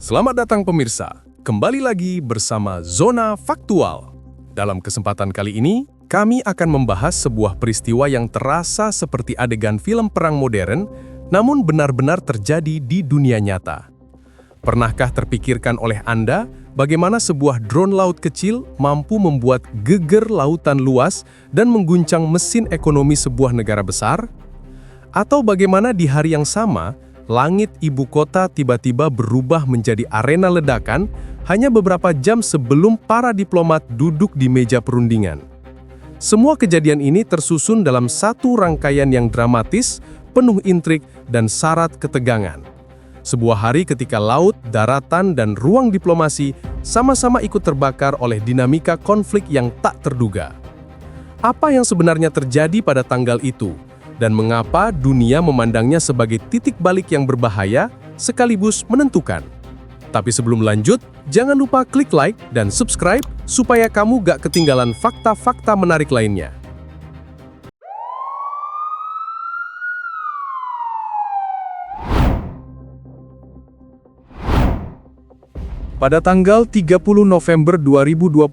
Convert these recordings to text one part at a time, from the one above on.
Selamat datang pemirsa, kembali lagi bersama Zona Faktual. Dalam kesempatan kali ini, kami akan membahas sebuah peristiwa yang terasa seperti adegan film perang modern, namun benar-benar terjadi di dunia nyata. Pernahkah terpikirkan oleh Anda bagaimana sebuah drone laut kecil mampu membuat geger lautan luas dan mengguncang mesin ekonomi sebuah negara besar? Atau bagaimana di hari yang sama, langit ibu kota tiba-tiba berubah menjadi arena ledakan hanya beberapa jam sebelum para diplomat duduk di meja perundingan. Semua kejadian ini tersusun dalam satu rangkaian yang dramatis, penuh intrik dan syarat ketegangan. Sebuah hari ketika laut, daratan, dan ruang diplomasi sama-sama ikut terbakar oleh dinamika konflik yang tak terduga. Apa yang sebenarnya terjadi pada tanggal itu? Dan mengapa dunia memandangnya sebagai titik balik yang berbahaya sekaligus menentukan? Tapi sebelum lanjut, jangan lupa klik like dan subscribe supaya kamu gak ketinggalan fakta-fakta menarik lainnya. Pada tanggal 30 November 2025,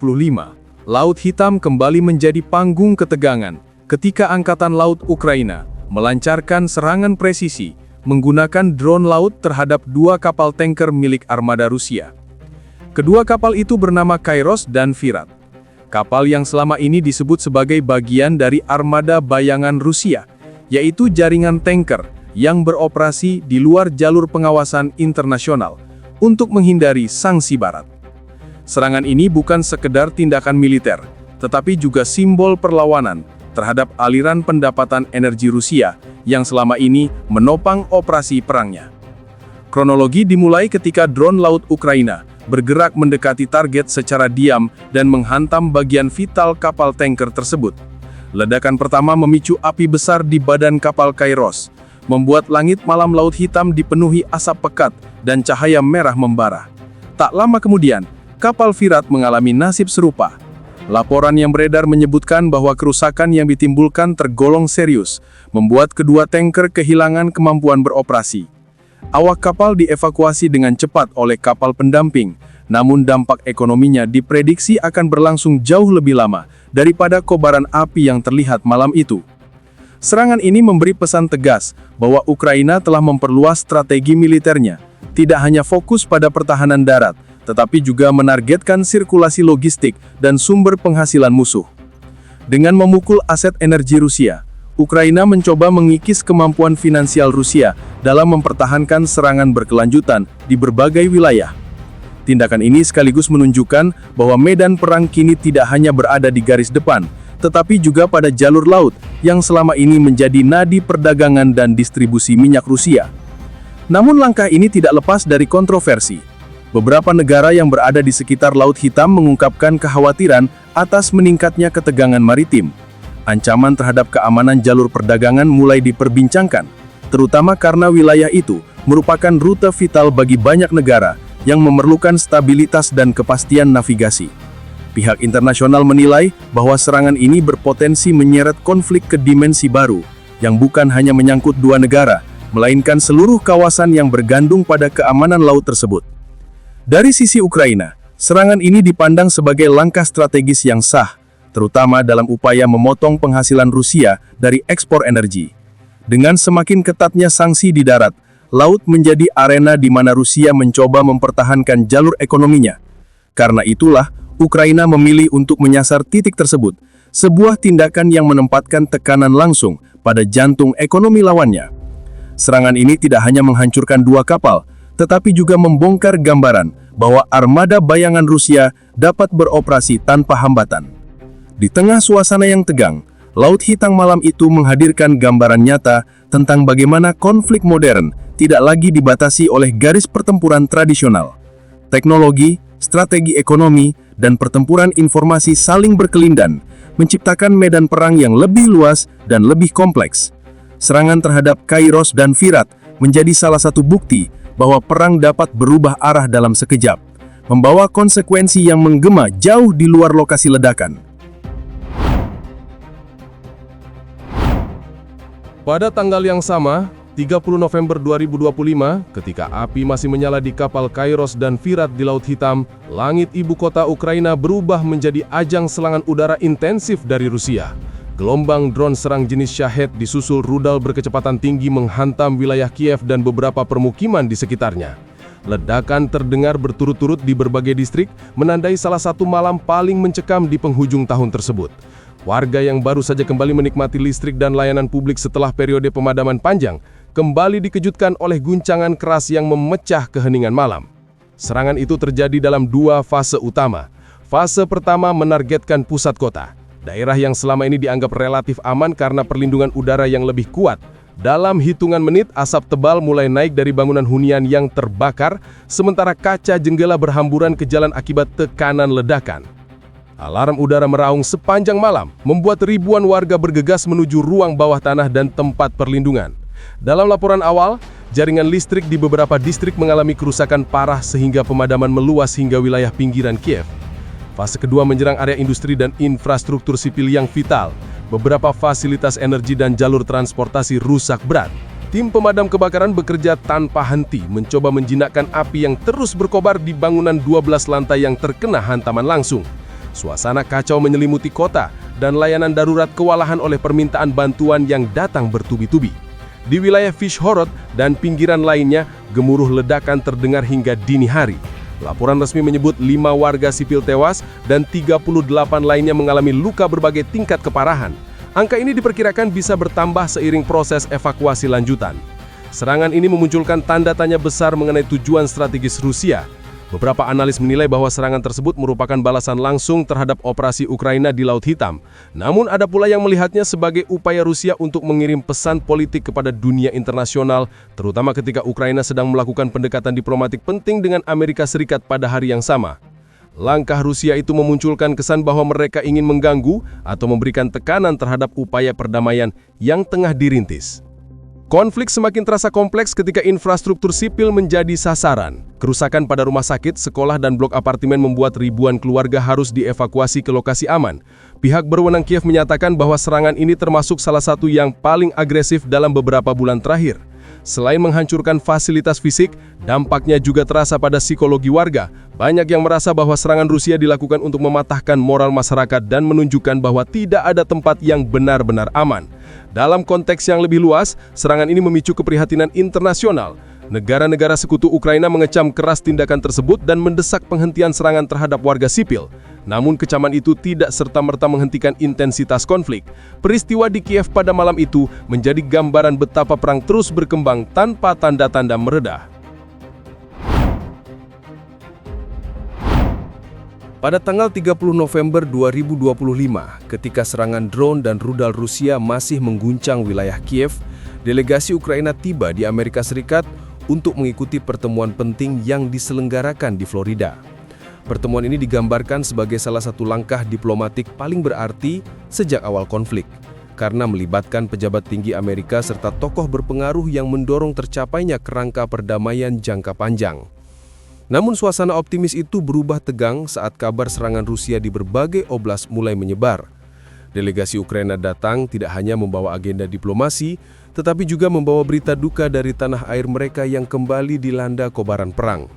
Laut Hitam kembali menjadi panggung ketegangan ketika Angkatan Laut Ukraina melancarkan serangan presisi menggunakan drone laut terhadap dua kapal tanker milik armada Rusia. Kedua kapal itu bernama Kairos dan Virat. Kapal yang selama ini disebut sebagai bagian dari armada bayangan Rusia, yaitu jaringan tanker yang beroperasi di luar jalur pengawasan internasional untuk menghindari sanksi Barat. Serangan ini bukan sekedar tindakan militer, tetapi juga simbol perlawanan terhadap aliran pendapatan energi Rusia yang selama ini menopang operasi perangnya. Kronologi dimulai ketika drone laut Ukraina bergerak mendekati target secara diam dan menghantam bagian vital kapal tanker tersebut. Ledakan pertama memicu api besar di badan kapal Kairos, membuat langit malam Laut Hitam dipenuhi asap pekat dan cahaya merah membara. Tak lama kemudian, kapal Virat mengalami nasib serupa. Laporan yang beredar menyebutkan bahwa kerusakan yang ditimbulkan tergolong serius, membuat kedua tanker kehilangan kemampuan beroperasi. Awak kapal dievakuasi dengan cepat oleh kapal pendamping, namun dampak ekonominya diprediksi akan berlangsung jauh lebih lama daripada kobaran api yang terlihat malam itu. Serangan ini memberi pesan tegas bahwa Ukraina telah memperluas strategi militernya, tidak hanya fokus pada pertahanan darat, tetapi juga menargetkan sirkulasi logistik dan sumber penghasilan musuh. Dengan memukul aset energi Rusia, Ukraina mencoba mengikis kemampuan finansial Rusia dalam mempertahankan serangan berkelanjutan di berbagai wilayah. Tindakan ini sekaligus menunjukkan bahwa medan perang kini tidak hanya berada di garis depan, tetapi juga pada jalur laut yang selama ini menjadi nadi perdagangan dan distribusi minyak Rusia. Namun langkah ini tidak lepas dari kontroversi. Beberapa negara yang berada di sekitar Laut Hitam mengungkapkan kekhawatiran atas meningkatnya ketegangan maritim. Ancaman terhadap keamanan jalur perdagangan mulai diperbincangkan, terutama karena wilayah itu merupakan rute vital bagi banyak negara yang memerlukan stabilitas dan kepastian navigasi. Pihak internasional menilai bahwa serangan ini berpotensi menyeret konflik ke dimensi baru, yang bukan hanya menyangkut dua negara, melainkan seluruh kawasan yang bergantung pada keamanan laut tersebut. Dari sisi Ukraina, serangan ini dipandang sebagai langkah strategis yang sah, terutama dalam upaya memotong penghasilan Rusia dari ekspor energi. Dengan semakin ketatnya sanksi di darat, laut menjadi arena di mana Rusia mencoba mempertahankan jalur ekonominya. Karena itulah, Ukraina memilih untuk menyasar titik tersebut, sebuah tindakan yang menempatkan tekanan langsung pada jantung ekonomi lawannya. Serangan ini tidak hanya menghancurkan dua kapal, tetapi juga membongkar gambaran bahwa armada bayangan Rusia dapat beroperasi tanpa hambatan. Di tengah suasana yang tegang, Laut Hitam malam itu menghadirkan gambaran nyata tentang bagaimana konflik modern tidak lagi dibatasi oleh garis pertempuran tradisional. Teknologi, strategi ekonomi, dan pertempuran informasi saling berkelindan, menciptakan medan perang yang lebih luas dan lebih kompleks. Serangan terhadap Kairos dan Virat menjadi salah satu bukti bahwa perang dapat berubah arah dalam sekejap, membawa konsekuensi yang menggema jauh di luar lokasi ledakan. Pada tanggal yang sama, 30 November 2025, ketika api masih menyala di kapal Kairos dan Virat di Laut Hitam, langit ibu kota Ukraina berubah menjadi ajang serangan udara intensif dari Rusia. Gelombang drone serang jenis Shahed disusul rudal berkecepatan tinggi menghantam wilayah Kiev dan beberapa permukiman di sekitarnya. Ledakan terdengar berturut-turut di berbagai distrik, menandai salah satu malam paling mencekam di penghujung tahun tersebut. Warga yang baru saja kembali menikmati listrik dan layanan publik setelah periode pemadaman panjang, kembali dikejutkan oleh guncangan keras yang memecah keheningan malam. Serangan itu terjadi dalam dua fase utama. Fase pertama menargetkan pusat kota, daerah yang selama ini dianggap relatif aman karena perlindungan udara yang lebih kuat. Dalam hitungan menit, asap tebal mulai naik dari bangunan hunian yang terbakar, sementara kaca jendela berhamburan ke jalan akibat tekanan ledakan. Alarm udara meraung sepanjang malam, membuat ribuan warga bergegas menuju ruang bawah tanah dan tempat perlindungan. Dalam laporan awal, jaringan listrik di beberapa distrik mengalami kerusakan parah sehingga pemadaman meluas hingga wilayah pinggiran Kiev. Fase kedua menyerang area industri dan infrastruktur sipil yang vital. Beberapa fasilitas energi dan jalur transportasi rusak berat. Tim pemadam kebakaran bekerja tanpa henti mencoba menjinakkan api yang terus berkobar di bangunan 12 lantai yang terkena hantaman langsung. Suasana kacau menyelimuti kota dan layanan darurat kewalahan oleh permintaan bantuan yang datang bertubi-tubi. Di wilayah Vyshhorod dan pinggiran lainnya, gemuruh ledakan terdengar hingga dini hari. Laporan resmi menyebut 5 warga sipil tewas dan 38 lainnya mengalami luka berbagai tingkat keparahan. Angka ini diperkirakan bisa bertambah seiring proses evakuasi lanjutan. Serangan ini memunculkan tanda tanya besar mengenai tujuan strategis Rusia. Beberapa analis menilai bahwa serangan tersebut merupakan balasan langsung terhadap operasi Ukraina di Laut Hitam. Namun ada pula yang melihatnya sebagai upaya Rusia untuk mengirim pesan politik kepada dunia internasional, terutama ketika Ukraina sedang melakukan pendekatan diplomatik penting dengan Amerika Serikat pada hari yang sama. Langkah Rusia itu memunculkan kesan bahwa mereka ingin mengganggu atau memberikan tekanan terhadap upaya perdamaian yang tengah dirintis. Konflik semakin terasa kompleks ketika infrastruktur sipil menjadi sasaran. Kerusakan pada rumah sakit, sekolah, dan blok apartemen membuat ribuan keluarga harus dievakuasi ke lokasi aman. Pihak berwenang Kiev menyatakan bahwa serangan ini termasuk salah satu yang paling agresif dalam beberapa bulan terakhir. Selain menghancurkan fasilitas fisik, dampaknya juga terasa pada psikologi warga. Banyak yang merasa bahwa serangan Rusia dilakukan untuk mematahkan moral masyarakat dan menunjukkan bahwa tidak ada tempat yang benar-benar aman. Dalam konteks yang lebih luas, serangan ini memicu keprihatinan internasional. Negara-negara sekutu Ukraina mengecam keras tindakan tersebut dan mendesak penghentian serangan terhadap warga sipil. Namun kecaman itu tidak serta-merta menghentikan intensitas konflik. Peristiwa di Kiev pada malam itu menjadi gambaran betapa perang terus berkembang tanpa tanda-tanda mereda. Pada tanggal 30 November 2025, ketika serangan drone dan rudal Rusia masih mengguncang wilayah Kiev, delegasi Ukraina tiba di Amerika Serikat untuk mengikuti pertemuan penting yang diselenggarakan di Florida. Pertemuan ini digambarkan sebagai salah satu langkah diplomatik paling berarti sejak awal konflik, karena melibatkan pejabat tinggi Amerika serta tokoh berpengaruh yang mendorong tercapainya kerangka perdamaian jangka panjang. Namun suasana optimis itu berubah tegang saat kabar serangan Rusia di berbagai oblast mulai menyebar. Delegasi Ukraina datang tidak hanya membawa agenda diplomasi, tetapi juga membawa berita duka dari tanah air mereka yang kembali dilanda kobaran perang.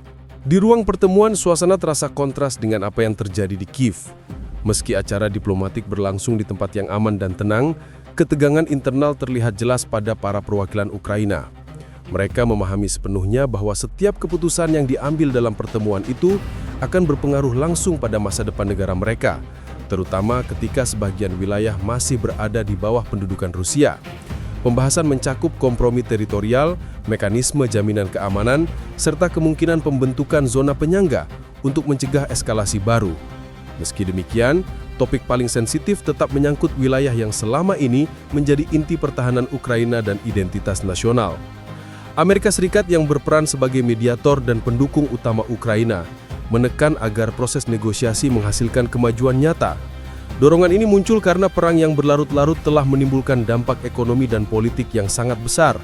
Di ruang pertemuan, suasana terasa kontras dengan apa yang terjadi di Kiev. Meski acara diplomatik berlangsung di tempat yang aman dan tenang, ketegangan internal terlihat jelas pada para perwakilan Ukraina. Mereka memahami sepenuhnya bahwa setiap keputusan yang diambil dalam pertemuan itu akan berpengaruh langsung pada masa depan negara mereka, terutama ketika sebagian wilayah masih berada di bawah pendudukan Rusia. Pembahasan mencakup kompromi teritorial, mekanisme jaminan keamanan, serta kemungkinan pembentukan zona penyangga untuk mencegah eskalasi baru. Meski demikian, topik paling sensitif tetap menyangkut wilayah yang selama ini menjadi inti pertahanan Ukraina dan identitas nasional. Amerika Serikat yang berperan sebagai mediator dan pendukung utama Ukraina menekan agar proses negosiasi menghasilkan kemajuan nyata. Dorongan ini muncul karena perang yang berlarut-larut telah menimbulkan dampak ekonomi dan politik yang sangat besar,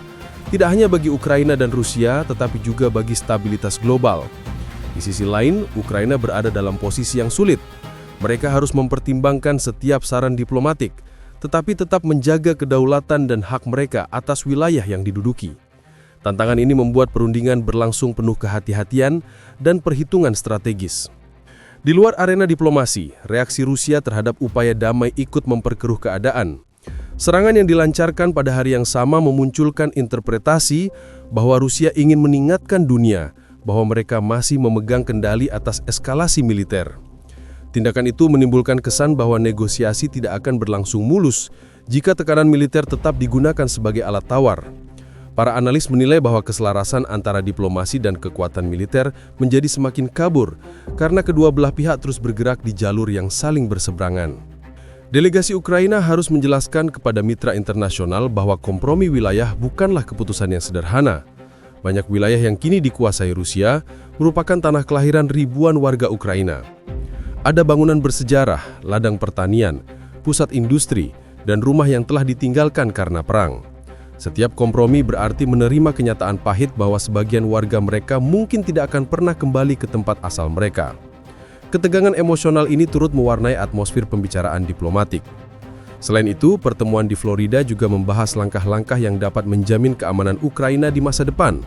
tidak hanya bagi Ukraina dan Rusia, tetapi juga bagi stabilitas global. Di sisi lain, Ukraina berada dalam posisi yang sulit. Mereka harus mempertimbangkan setiap saran diplomatik, tetapi tetap menjaga kedaulatan dan hak mereka atas wilayah yang diduduki. Tantangan ini membuat perundingan berlangsung penuh kehati-hatian dan perhitungan strategis. Di luar arena diplomasi, reaksi Rusia terhadap upaya damai ikut memperkeruh keadaan. Serangan yang dilancarkan pada hari yang sama memunculkan interpretasi bahwa Rusia ingin mengingatkan dunia bahwa mereka masih memegang kendali atas eskalasi militer. Tindakan itu menimbulkan kesan bahwa negosiasi tidak akan berlangsung mulus jika tekanan militer tetap digunakan sebagai alat tawar. Para analis menilai bahwa keselarasan antara diplomasi dan kekuatan militer menjadi semakin kabur karena kedua belah pihak terus bergerak di jalur yang saling berseberangan. Delegasi Ukraina harus menjelaskan kepada mitra internasional bahwa kompromi wilayah bukanlah keputusan yang sederhana. Banyak wilayah yang kini dikuasai Rusia merupakan tanah kelahiran ribuan warga Ukraina. Ada bangunan bersejarah, ladang pertanian, pusat industri, dan rumah yang telah ditinggalkan karena perang. Setiap kompromi berarti menerima kenyataan pahit bahwa sebagian warga mereka mungkin tidak akan pernah kembali ke tempat asal mereka. Ketegangan emosional ini turut mewarnai atmosfer pembicaraan diplomatik. Selain itu, pertemuan di Florida juga membahas langkah-langkah yang dapat menjamin keamanan Ukraina di masa depan.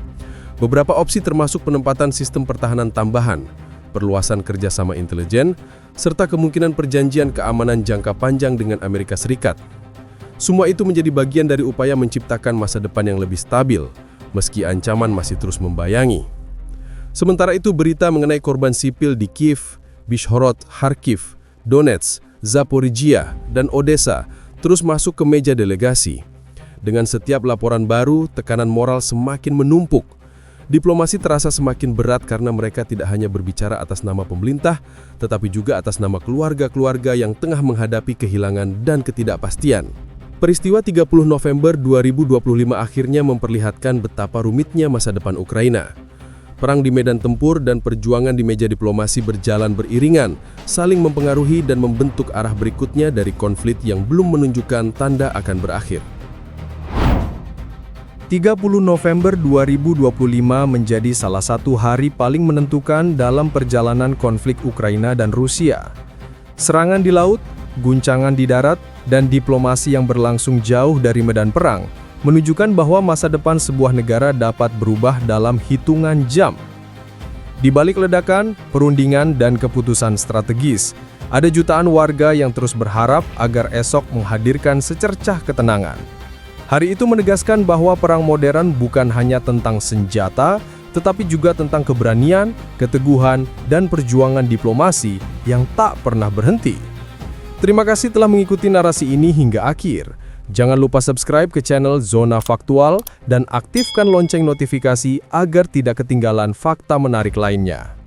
Beberapa opsi termasuk penempatan sistem pertahanan tambahan, perluasan kerjasama intelijen, serta kemungkinan perjanjian keamanan jangka panjang dengan Amerika Serikat. Semua itu menjadi bagian dari upaya menciptakan masa depan yang lebih stabil, meski ancaman masih terus membayangi. Sementara itu, berita mengenai korban sipil di Kiev, Bishhorod, Kharkiv, Donetsk, Zaporizhia, dan Odessa terus masuk ke meja delegasi. Dengan setiap laporan baru, tekanan moral semakin menumpuk. Diplomasi terasa semakin berat karena mereka tidak hanya berbicara atas nama pemerintah, tetapi juga atas nama keluarga-keluarga yang tengah menghadapi kehilangan dan ketidakpastian. Peristiwa 30 November 2025 akhirnya memperlihatkan betapa rumitnya masa depan Ukraina. Perang di medan tempur dan perjuangan di meja diplomasi berjalan beriringan, saling mempengaruhi dan membentuk arah berikutnya dari konflik yang belum menunjukkan tanda akan berakhir. 30 November 2025 menjadi salah satu hari paling menentukan dalam perjalanan konflik Ukraina dan Rusia. Serangan di laut, guncangan di darat, dan diplomasi yang berlangsung jauh dari medan perang menunjukkan bahwa masa depan sebuah negara dapat berubah dalam hitungan jam. Di balik ledakan, perundingan, dan keputusan strategis, ada jutaan warga yang terus berharap agar esok menghadirkan secercah ketenangan. Hari itu menegaskan bahwa perang modern bukan hanya tentang senjata, tetapi juga tentang keberanian, keteguhan, dan perjuangan diplomasi yang tak pernah berhenti. Terima kasih telah mengikuti narasi ini hingga akhir. Jangan lupa subscribe ke channel Zona Faktual dan aktifkan lonceng notifikasi agar tidak ketinggalan fakta menarik lainnya.